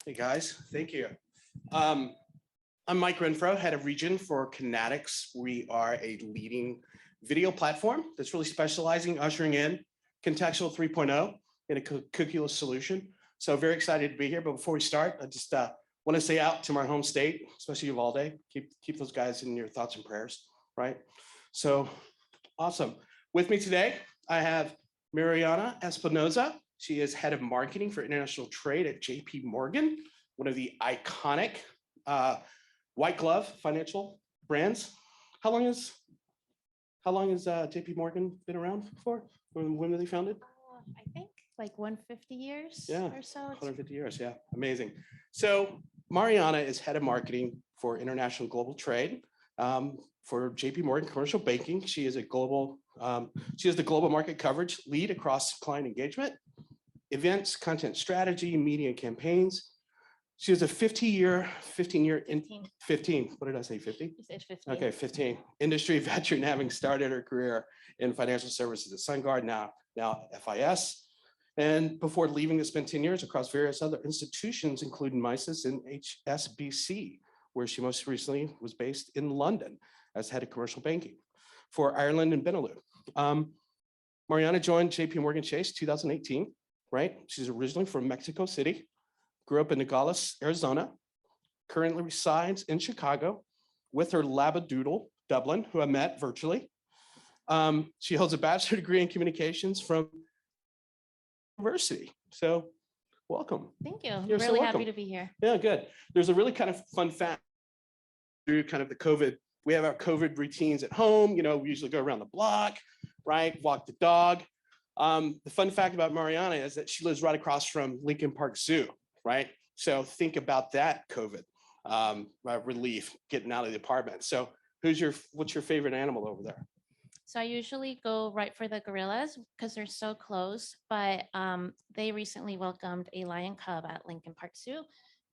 Hey guys, thank you. I'm Mike Renfro, head of region for Connatix. We are a leading video platform that's really specializing, ushering in contextual 3.0 in a cookieless solution. So very excited to be here. But before we start, I just want to say out to my home state, especially Uvalde, keep those guys in your thoughts and prayers, right? So awesome. With me today, I have Mariana Espinosa. She is head of marketing for international trade at Jpmorgan, one of the iconic white glove financial brands. How long has Jpmorgan been around for? When were they founded? I think like 150 years or so. 150 years, yeah, amazing. So Mariana is head of marketing for international global trade for Jpmorgan Commercial Banking. She is the global market coverage lead across client engagement, events, content strategy, media campaigns. She has a 15. What did I say, 50? You said 15. Okay, 15. Industry veteran, having started her career in financial services at SunGard, now FIS. And before leaving to spend 10 years across various other institutions, including MISIS and HSBC, where she most recently was based in London as head of commercial banking for Ireland and Benelux. Mariana joined JPMorgan Chase 2018, right? She's originally from Mexico City, grew up in Nogales, Arizona, currently resides in Chicago with her labradoodle, Dublin, who I met virtually. She holds a bachelor's degree in communications from university. So welcome. Thank you. I'm You're so really welcome. happy to be here. Yeah, good. There's a really kind of fun fact through kind of the COVID. We have our COVID routines at home. You know, we usually go around the block, right? Walk the dog. The fun fact about Mariana is that she lives right across from Lincoln Park Zoo, right? So think about that COVID relief getting out of the apartment. So what's your favorite animal over there? So I usually go right for the gorillas because they're so close, but they recently welcomed a lion cub at Lincoln Park Zoo,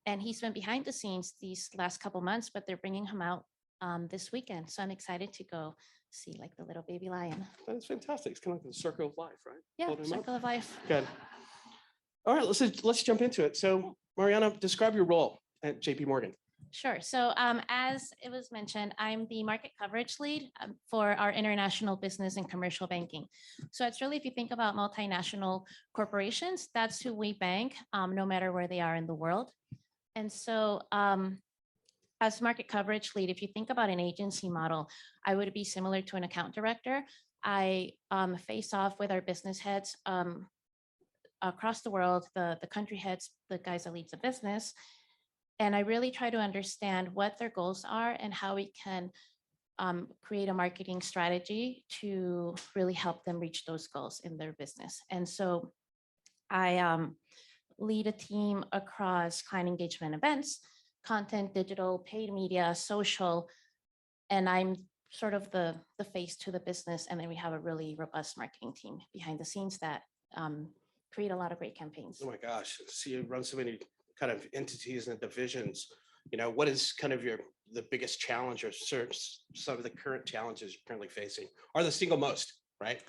and he's been behind the scenes these last couple months, but they're bringing him out this weekend. So I'm excited to go see like the little baby lion. That's fantastic. It's kind of like the circle of life, right? Yeah, circle of life. Good. All right, let's jump into it. So Mariana, describe your role at Jpmorgan. Sure. So as it was mentioned, I'm the market coverage lead for our international business and commercial banking. So it's really, if you think about multinational corporations, that's who we bank, no matter where they are in the world. And so as market coverage lead, if you think about an agency model, I would be similar to an account director. I face off with our business heads across the world, the country heads, the guys that lead the business. And I really try to understand what their goals are and how we can create a marketing strategy to really help them reach those goals in their business. And so I lead a team across client engagement events, content, digital, paid media, social, and I'm sort of the face to the business. And then we have a really robust marketing team behind the scenes that create a lot of great campaigns. Oh my gosh, so you run so many kind of entities and divisions. You know, what is kind of the biggest challenge or some of the current challenges you're currently facing, or the single most, right?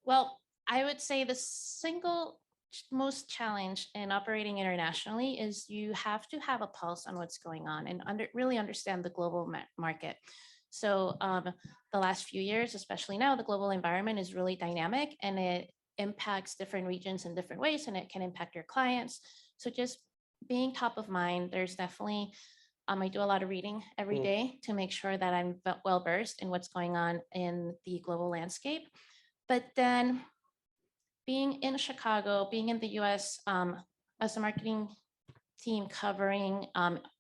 Well, I would say the single most challenge in operating internationally is you have to have a pulse on what's going on and really understand the global market. So the last few years, especially now, the global environment is really dynamic and it impacts different regions in different ways, and it can impact your clients. So just being top of mind, there's definitely, I do a lot of reading every day to make sure that I'm well versed in what's going on in the global landscape. But then being in Chicago, being in the US as a marketing team covering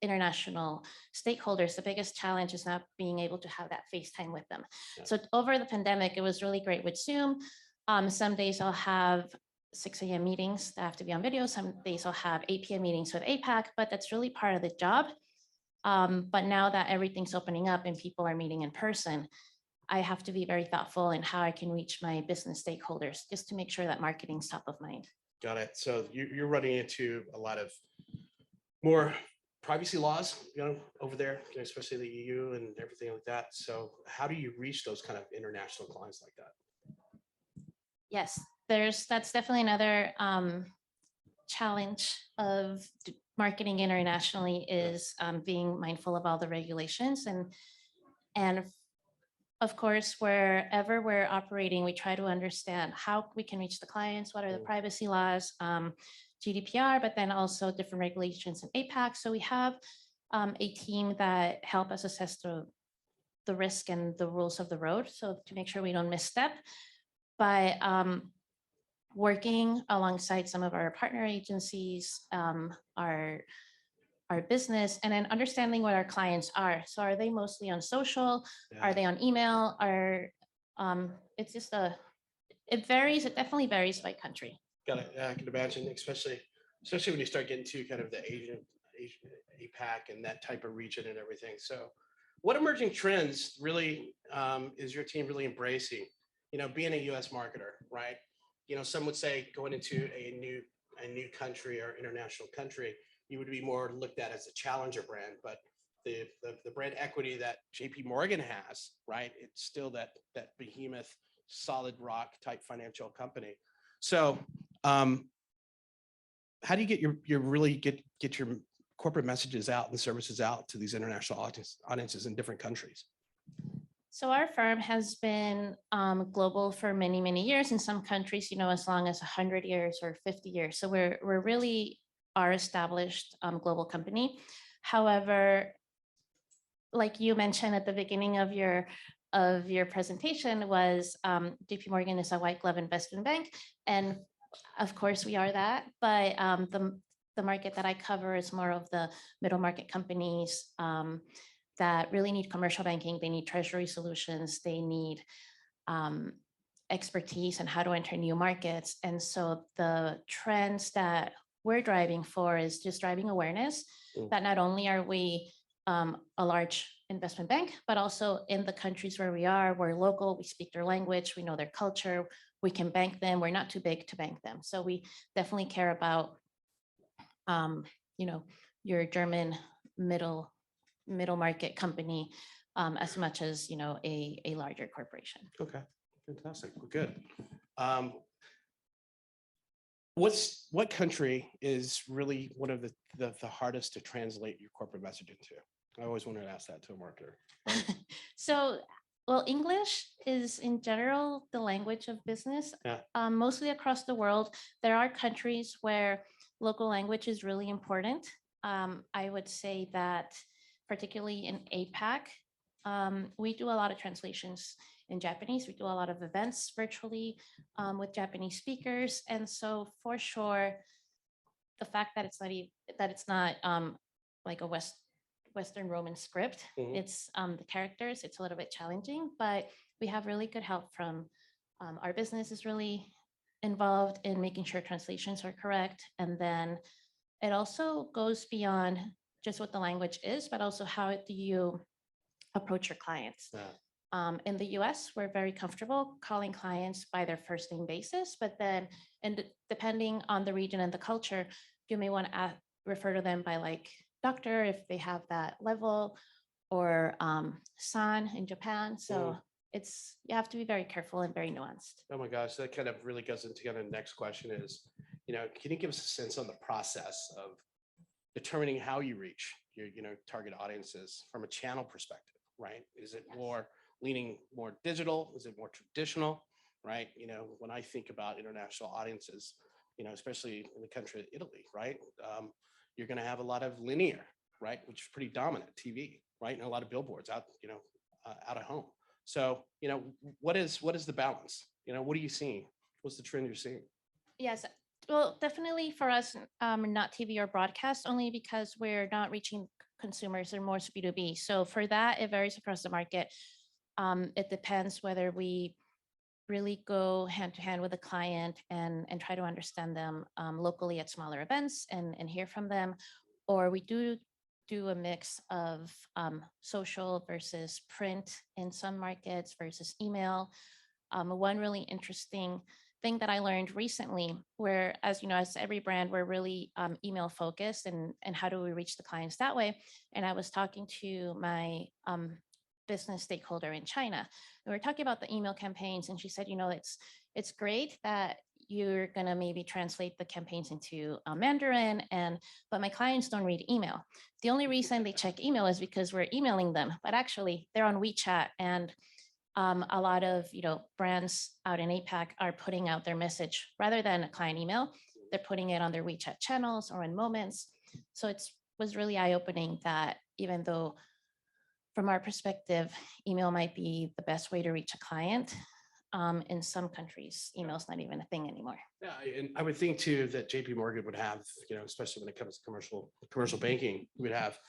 international stakeholders, the biggest challenge is not being able to have that FaceTime with them. Yeah. So over the pandemic, it was really great with Zoom. Some days I'll have 6 a.m. meetings that have to be on video. Some days I'll have 8 p.m. meetings with APAC, but that's really part of the job. But now that everything's opening up and people are meeting in person, I have to be very thoughtful in how I can reach my business stakeholders just to make sure that marketing's top of mind. Got it. So you're running into a lot of more privacy laws, you know, over there, you know, especially the EU and everything like that. So how do you reach those kind of international clients like that? Yes, that's definitely another challenge of marketing internationally is being mindful of all the regulations and of course, wherever we're operating, we try to understand how we can reach the clients, what are the privacy laws, GDPR, but then also different regulations in APAC. So we have a team that help us assess the risk and the rules of the road. So to make sure we don't misstep. By working alongside some of our partner agencies, our business, and then understanding what our clients are. So are they mostly on social? Yeah. Are they on email? It's just it varies. It definitely varies by country. Got it. Yeah, I can imagine, especially when you start getting to kind of the Asian APAC and that type of region and everything. So what emerging trends really is your team really embracing? Being a US marketer, right? Some would say going into a new country or international country, you would be more looked at as a challenger brand, but the brand equity that Jpmorgan has, right? It's still that behemoth, solid rock type financial company. So how do you get your really get your corporate messages out and services out to these international audiences in different countries? So our firm has been global for many, many years. In some countries, as long as 100 years or 50 years. So we're really are established global company. However, like you mentioned at the beginning of your presentation, was Jpmorgan is a white glove investment bank, and of course we are that. But the market that I cover is more of the middle market companies that really need commercial banking. They need treasury solutions. They need expertise and how to enter new markets. And so the trends that we're driving for is just driving awareness that not only are we a large investment bank, but also in the countries where we're local, we speak their language, we know their culture, we can bank them, we're not too big to bank them. So we definitely care about, your German middle market company as much as, a larger corporation. Okay, fantastic, well, good. What country is really one of the hardest to translate your corporate message into? I always wanted to ask that to a marketer. So, well, English is in general the language of business. Yeah. Mostly across the world, there are countries where local language is really important. I would say that particularly in APAC, we do a lot of translations in Japanese. We do a lot of events virtually with Japanese speakers. And so for sure, the fact that it's not like a Western Roman script, it's the characters, it's a little bit challenging, but we have really good help from our business is really involved in making sure translations are correct. And then it also goes beyond just what the language is, but also how do you approach your clients. Yeah. In the US, we're very comfortable calling clients by their first name basis, but then, and depending on the region and the culture, you may want to refer to them by like doctor if they have that level, or san in Japan. So you have to be very careful and very nuanced. Oh my gosh, that kind of really goes into the next question is, can you give us a sense on the process of determining how you reach your target audiences from a channel perspective, right? Is it more leaning more digital? Is it more traditional, right? When I think about international audiences, especially in the country of Italy, right? You're going to have a lot of linear, right? Which is pretty dominant TV, right? And a lot of billboards out of home. So, what is the balance? What are you seeing? What's the trend you're seeing? Yes. Well, definitely for us, not TV or broadcast, only because we're not reaching consumers. They're more B2B. So for that, it varies across the market. It depends whether we really go hand to hand with a client and try to understand them locally at smaller events and hear from them, or we do a mix of social versus print in some markets versus email. One really interesting thing that I learned recently, where, as every brand, we're really email focused and how do we reach the clients that way? And I was talking to my business stakeholder in China. And we were talking about the email campaigns, and she said, it's great that you're going to maybe translate the campaigns into Mandarin, but my clients don't read email. The only reason they check email is because we're emailing them, but actually they're on WeChat, and a lot of brands out in APAC are putting out their message rather than a client email. They're putting it on their WeChat channels or in Moments. So it was really eye-opening that even though from our perspective, email might be the best way to reach a client, in some countries, email's not even a thing anymore. Yeah, and I would think too that Jpmorgan would have, especially when it comes to commercial banking, would have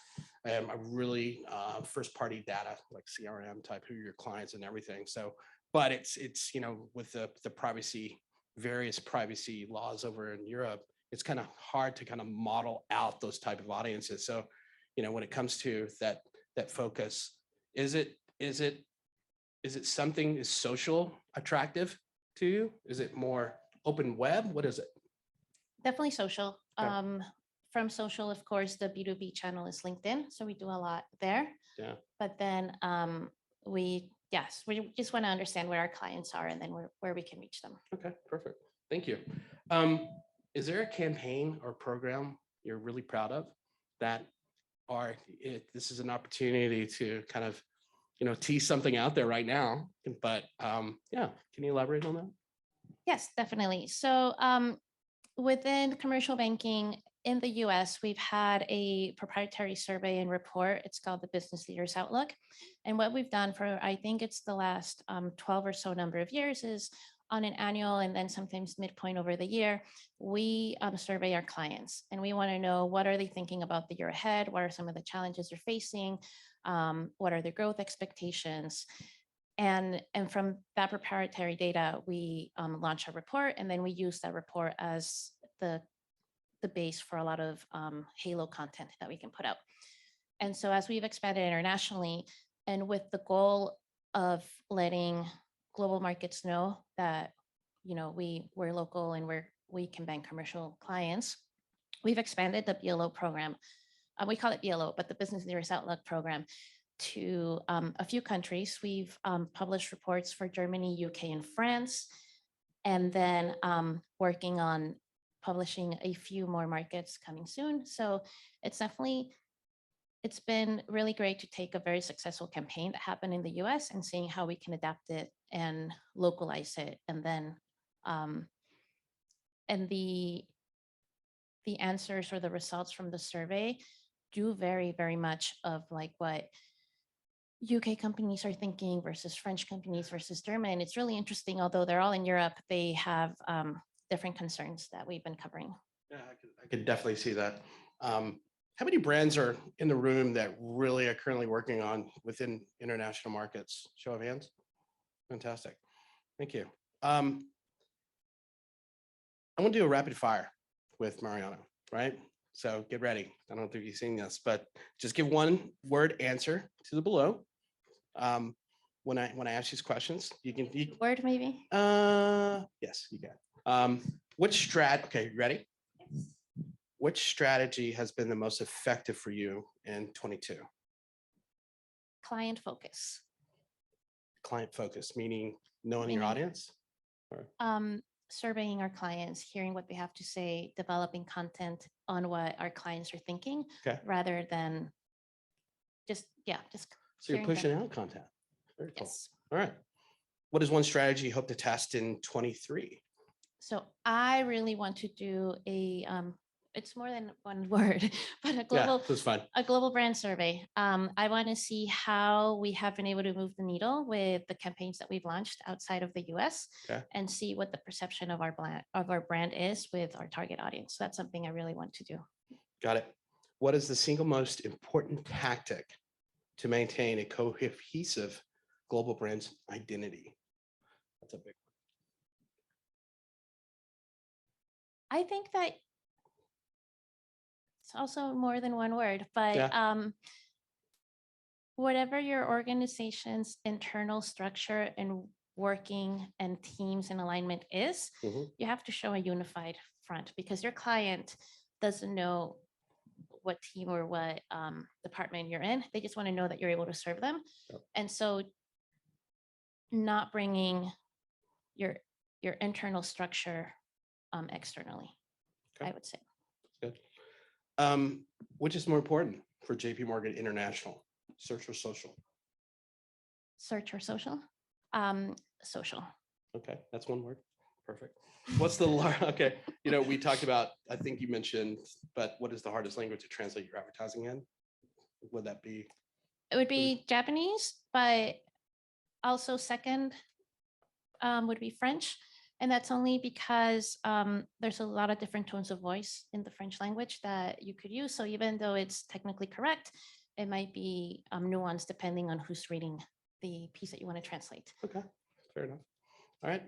a really first party data like CRM type, who are your clients and everything. So, but it's with the various privacy laws over in Europe, it's kind of hard to kind of model out those type of audiences. So, when it comes to that focus, is it something, is social attractive to you? Is it more open web? What is it? Definitely social. Okay. From social, of course, the B2B channel is LinkedIn. So we do a lot there. Yeah. But then we just want to understand where our clients are and then where we can reach them. Okay, perfect. Thank you. Is there a campaign or program you're really proud of that this is an opportunity to kind of tease something out there right now, but yeah, can you elaborate on that? Yes, definitely. So within commercial banking in the US, we've had a proprietary survey and report. It's called the Business Leaders Outlook. And what we've done for, I think it's the last 12 or so number of years, is on an annual and then sometimes midpoint over the year, we survey our clients, and we want to know what are they thinking about the year ahead, what are some of the challenges they're facing, what are their growth expectations. And from that proprietary data, we launch a report, and then we use that report as the base for a lot of Halo content that we can put out. And so as we've expanded internationally, and with the goal of letting global markets know that we're local and we can bank commercial clients, we've expanded the BLO program. We call it BLO, but the Business Leaders Outlook program, to a few countries. We've published reports for Germany, UK, and France, and then working on publishing a few more markets coming soon. So it's been really great to take a very successful campaign that happened in the US and seeing how we can adapt it and localize it. And then and the answers or the results from the survey do vary very much of like what UK companies are thinking versus French companies versus German. It's really interesting. Although they're all in Europe, they have different concerns that we've been covering. Yeah, I could definitely see that. How many brands are in the room that really are currently working on within international markets? Show of hands. Fantastic. Thank you. I want to do a rapid fire with Mariana, right? So get ready. I don't think you've seen this, but just give one word answer to the below. When I ask these questions, you can word maybe. Yes, you can. Okay, you ready? Yes. Which strategy has been the most effective for you in 22? Client focus. Client focus, meaning knowing your audience? Or? Surveying our clients, hearing what they have to say, developing content on what our clients are thinking, okay, rather than just. So you're pushing out content. Very cool. Yes. All right. What is one strategy you hope to test in 23? So I really want to do it's more than one word, but a global brand survey. I want to see how we have been able to move the needle with the campaigns that we've launched outside of the US, okay, and see what the perception of our brand is with our target audience. So that's something I really want to do. Got it. What is the single most important tactic to maintain a cohesive global brand's identity? That's a big one. I think that it's also more than one word, but yeah, whatever your organization's internal structure and working and teams and alignment is, you have to show a unified front, because your client doesn't know what team or what department you're in. They just want to know that you're able to serve them. Yep. And so not bringing your internal structure externally, Okay. I would say. Good. Which is more important for Jpmorgan International, search or social? Search or social? Social. Okay, that's one word. Perfect. What's the okay? We talked about. I think you mentioned, but what is the hardest language to translate your advertising in? Would that be? It would be Japanese, but also second would be French. And that's only because there's a lot of different tones of voice in the French language that you could use. So even though it's technically correct, it might be nuanced depending on who's reading the piece that you want to translate. Okay, fair enough. All right.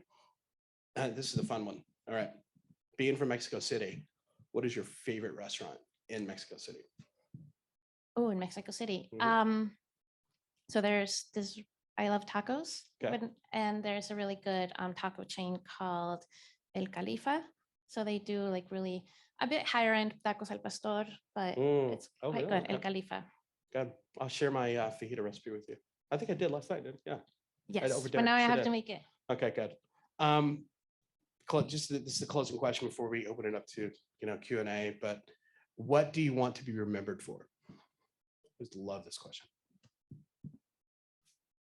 This is a fun one. All right. Being from Mexico City, what is your favorite restaurant in Mexico City? Oh, in Mexico City. Mhm. So there's this, I love tacos. Okay. And there's a really good taco chain called El Califa. So they do like really a bit higher end tacos al pastor, but it's Oh, quite really? good. El Okay. Califa. Good. I'll share my fajita recipe with you. I think I did last night. Yeah. Yes, over but dinner, now I sure have did. to make it. Okay, good. This is the closing question before we open it up to Q&A. But what do you want to be remembered for? I just love this question.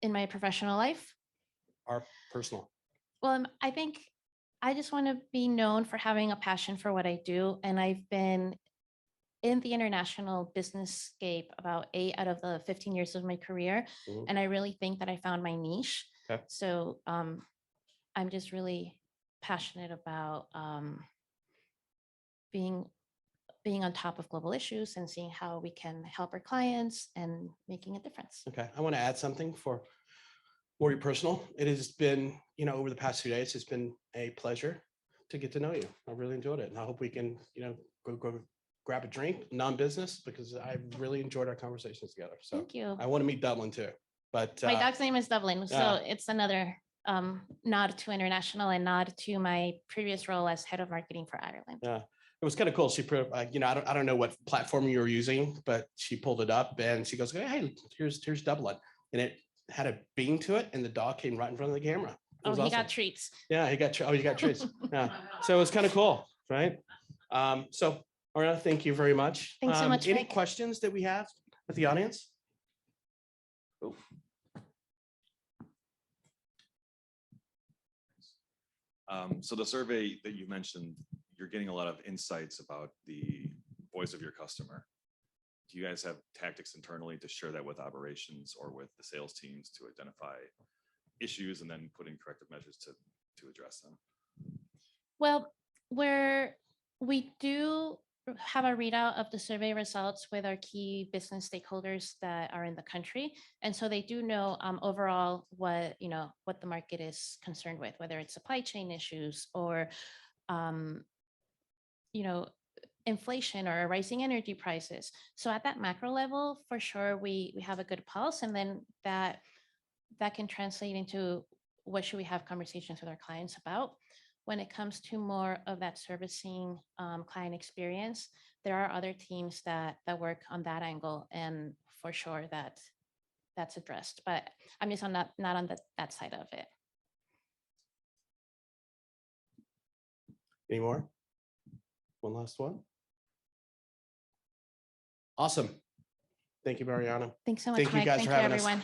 In my professional life? Our personal. Well, I think I just want to be known for having a passion for what I do. And I've been in the international business scape about 8 out of the 15 years of my career. Mhm. And I really think that I found my niche. Okay. So I'm just really passionate about being on top of global issues and seeing how we can help our clients and making a difference. Okay. I want to add something for more personal. It has been, over the past few days, it's been a pleasure to get to know you. I really enjoyed it. And I hope we can, go grab a drink, non-business, because I really enjoyed our conversations together. So Thank you. I want to meet Dublin too. But My dog's name is Dublin. So yeah. it's another nod to international and nod to my previous role as head of marketing for Ireland. Yeah. It was kind of cool. She put, I don't know what platform you were using, but she pulled it up and she goes, "Hey, here's Dublin," and it had a beam to it, and the dog came right in front of the camera. It was he awesome. got treats. Yeah, he got treats. Yeah, so it was kind of cool, right? So Mariana, thank you very much. Thanks so much, Any Mike. questions that we have with the audience? Oh. So the survey that you mentioned, you're getting a lot of insights about the voice of your customer. Do you guys have tactics internally to share that with operations or with the sales teams to identify issues and then put in corrective measures to address them? Well, we do have a readout of the survey results with our key business stakeholders that are in the country. And so they do know overall what the market is concerned with, whether it's supply chain issues or, inflation or rising energy prices. So at that macro level, for sure, we have a good pulse, and then that can translate into what should we have conversations with our clients about. When it comes to more of that servicing client experience, there are other teams that work on that angle, and for sure that's addressed. But I'm just not on that side of it. Any more? One last one. Awesome. Thank you, Mariana. Thanks so much, Thank you Mike. guys Thank for you, having us. everyone.